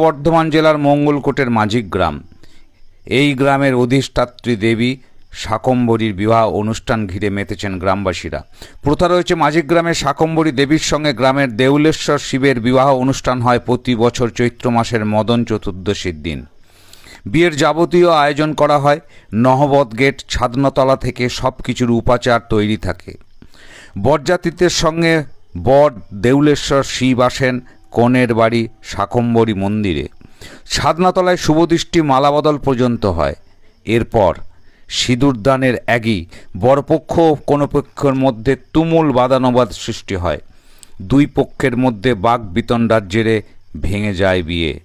বর্ধমান জেলার মঙ্গলকোটের মাঝিক গ্রাম। এই গ্রামের অধিষ্ঠাত্রী দেবী শাকম্ভরীর বিবাহ অনুষ্ঠান ঘিরে মেতেছেন গ্রামবাসীরা। প্রথা রয়েছে, মাঝিক গ্রামের শাকম্ভরী দেবীর সঙ্গে গ্রামের দেউলেশ্বর শিবের বিবাহ অনুষ্ঠান হয় প্রতি বছর চৈত্র মাসের মদন চতুর্দশীর দিন। বিয়ের যাবতীয় আয়োজন করা হয়। নহবত গেট, ছাদনাতলা থেকে সব কিছুর উপাচার তৈরি থাকে। বরযাত্রীদের সঙ্গে বর দেউলেশ্বর শিব আসেন কনের বাড়ি শাকম্ভরী মন্দিরে। ছাদনাতলায় শুভদৃষ্টি মালাবদল পর্যন্ত হয়। এরপর সিঁদুরদানের আগেই বরপক্ষ ও কনেপক্ষের মধ্যে তুমুল বাদানুবাদ সৃষ্টি হয়। দুই পক্ষের মধ্যে বাক বিতণ্ডার জেরে ভেঙে যায় বিয়ে।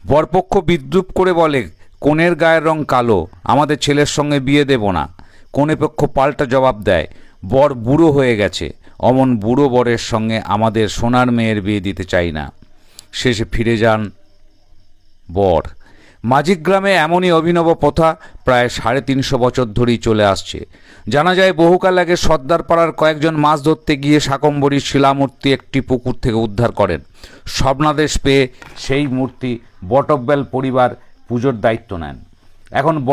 বরপক্ষ বিদ্রূপ করে বলে, কনের গায়ের রং কালো, আমাদের ছেলের সঙ্গে বিয়ে দেব না। কনেপক্ষ পাল্টা জবাব দেয়, বর বুড়ো হয়ে গেছে, অমন বুড়ো বরের সঙ্গে আমাদের সোনার মেয়ের বিয়ে দিতে চাই না। শেষে ফিরে যান বর। মাঝিক গ্রামে এমনই অভিনব প্রথা প্রায় 350 বছর ধরেই চলে আসছে। জানা যায়, বহুকাল আগে সর্দারপাড়ার কয়েকজন মাছ ধরতে গিয়ে শাকম্ভরীর শিলামূর্তি একটি পুকুর থেকে উদ্ধার করেন। স্বপ্নাদেশ পেয়ে সেই মূর্তি বটব্যাল পরিবার পুজোর দায়িত্ব নেন। এখন